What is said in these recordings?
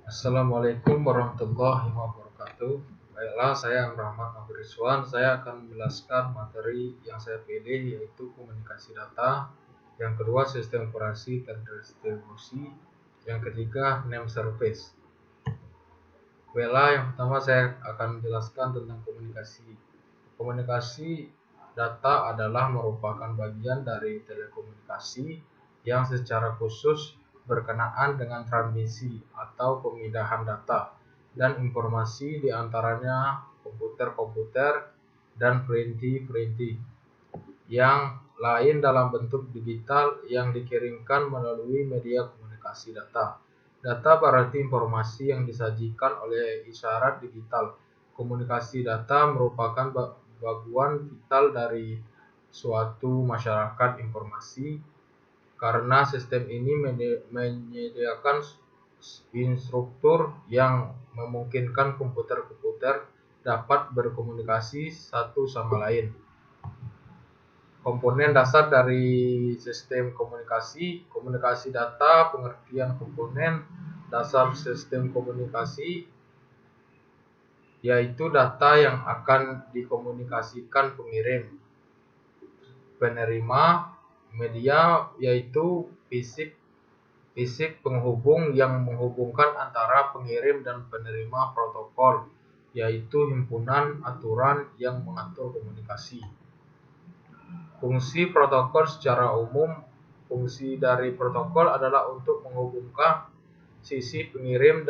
Assalamualaikum warahmatullahi wabarakatuh. Baiklah, saya Rahmat Abrizwan. Saya akan menjelaskan materi yang saya pilih, yaitu komunikasi data. Yang kedua, sistem operasi terdistribusi. Yang ketiga, name service. Baiklah, yang pertama saya akan menjelaskan tentang komunikasi. Komunikasi data adalah merupakan bagian dari telekomunikasi yang secara khusus berkenaan dengan transmisi atau pemindahan data dan informasi di antaranya komputer-komputer dan perinti-perinti yang lain dalam bentuk digital yang dikirimkan melalui media komunikasi data. Data berarti informasi yang disajikan oleh isyarat digital. Komunikasi data merupakan bagian vital dari suatu masyarakat informasi karena sistem ini menyediakan instruktur yang memungkinkan komputer-komputer dapat berkomunikasi satu sama lain. Komponen dasar dari sistem komunikasi data, pengertian komponen dasar sistem komunikasi, yaitu data yang akan dikomunikasikan pengirim, penerima, media, yaitu fisik penghubung yang menghubungkan antara pengirim dan penerima, protokol, yaitu himpunan aturan yang mengatur komunikasi. Fungsi protokol secara umum, fungsi dari protokol adalah untuk menghubungkan sisi pengirim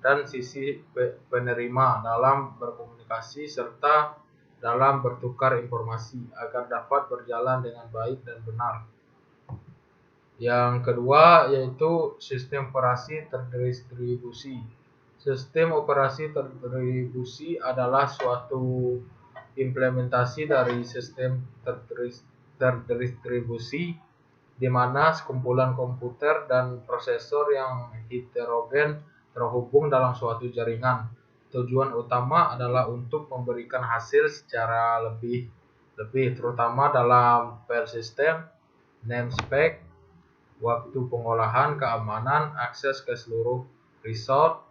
dan sisi penerima dalam berkomunikasi serta dalam bertukar informasi agar dapat berjalan dengan baik dan benar. Yang kedua yaitu sistem operasi terdistribusi. Sistem operasi terdistribusi adalah suatu implementasi dari sistem terdistribusi di mana sekumpulan komputer dan prosesor yang heterogen terhubung dalam suatu jaringan. Tujuan utama adalah untuk memberikan hasil secara lebih terutama dalam file system, namespace, waktu pengolahan, keamanan, akses ke seluruh resource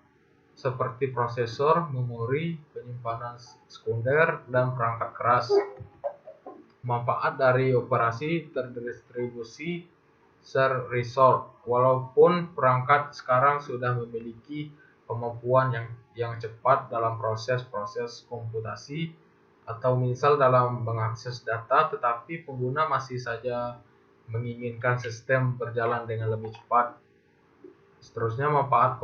seperti prosesor, memori, penyimpanan sekunder, dan perangkat keras. Manfaat dari operasi terdistribusi share resource. Walaupun perangkat sekarang sudah memiliki kemampuan yang cepat dalam proses-proses komputasi atau misal dalam mengakses data, tetapi pengguna masih saja menginginkan sistem berjalan dengan lebih cepat. Seterusnya, manfaat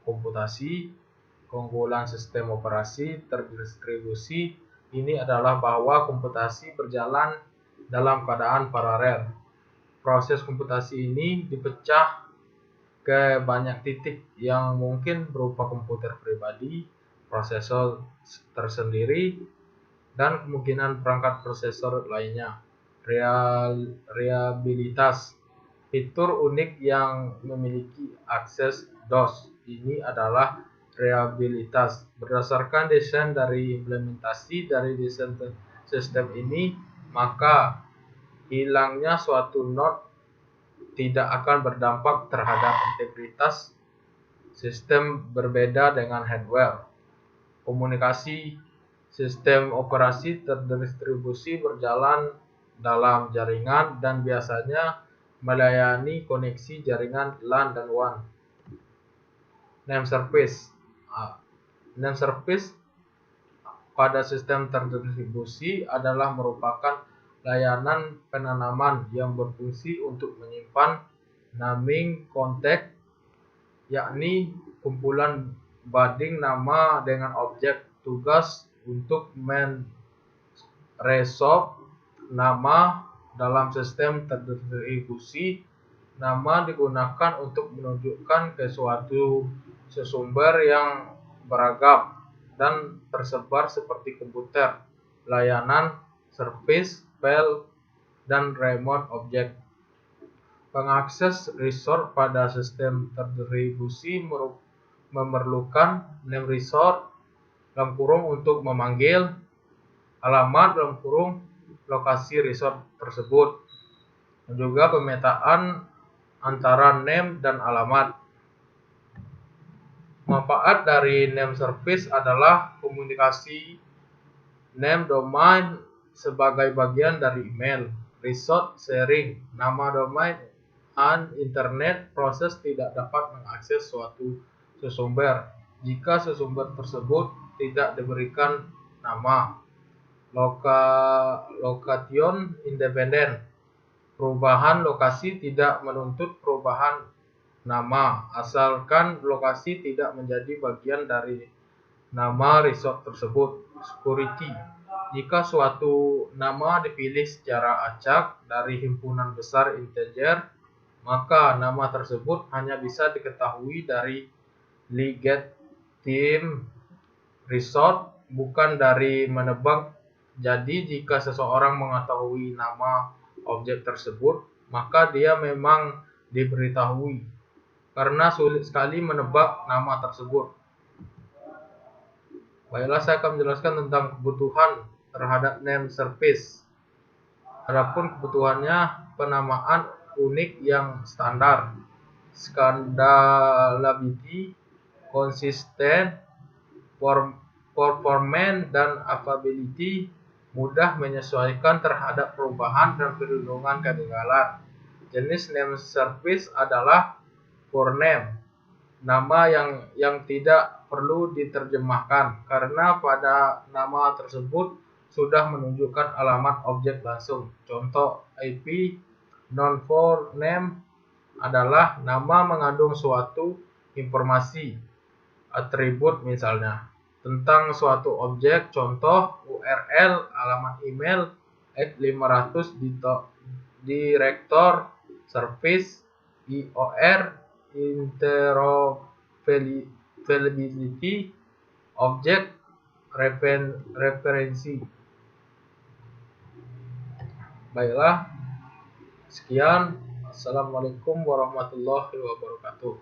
komputasi, keunggulan sistem operasi terdistribusi ini adalah bahwa komputasi berjalan dalam keadaan paralel. Proses komputasi ini dipecah ke banyak titik yang mungkin berupa komputer pribadi, prosesor tersendiri, dan kemungkinan perangkat prosesor lainnya. Reliabilitas. Fitur unik yang memiliki akses DOS ini adalah reliabilitas. Berdasarkan desain dari implementasi dari desain sistem ini, maka hilangnya suatu node tidak akan berdampak terhadap integritas sistem, berbeda dengan hardware. Komunikasi. Sistem operasi terdistribusi berjalan dalam jaringan dan biasanya melayani koneksi jaringan LAN dan WAN. Name service. Name service pada sistem terdistribusi adalah merupakan layanan penanaman yang berfungsi untuk menyimpan naming kontak, yakni kumpulan banding nama dengan objek. Tugas untuk meresolve nama dalam sistem terdistribusi. Nama digunakan untuk menunjukkan ke suatu sesumber yang beragam dan tersebar seperti komputer, layanan, service, file, dan remote object. Pengakses resource pada sistem terdistribusi memerlukan name resource untuk memanggil, alamat lokasi resource tersebut, dan juga pemetaan antara name dan alamat. Manfaat dari name service adalah komunikasi name domain sebagai bagian dari email, resource sharing, nama domain, dan internet. Proses tidak dapat mengakses suatu sesumber jika sesumber tersebut tidak diberikan nama. Location independen. Perubahan lokasi tidak menuntut perubahan nama, asalkan lokasi tidak menjadi bagian dari nama resort tersebut. Security. Jika suatu nama dipilih secara acak dari himpunan besar integer, maka nama tersebut hanya bisa diketahui dari legitimate resort, bukan dari menebak. Jadi jika seseorang mengetahui nama objek tersebut, maka dia memang diberitahui, karena sulit sekali menebak nama tersebut. Baiklah, saya akan menjelaskan tentang kebutuhan terhadap name service. Adapun kebutuhannya, penamaan unik yang standar, scalability, konsisten, performance, dan availability, mudah menyesuaikan terhadap perubahan dan perlindungan ketinggalan. Jenis name service adalah for name, nama yang tidak perlu diterjemahkan karena pada nama tersebut sudah menunjukkan alamat objek langsung. Contoh IP non for name adalah nama mengandung suatu informasi, atribut misalnya, tentang suatu objek. Contoh URL, alamat email, x500 director service, IOR, interoperability, objek referensi. Baiklah, sekian. Assalamualaikum warahmatullahi wabarakatuh.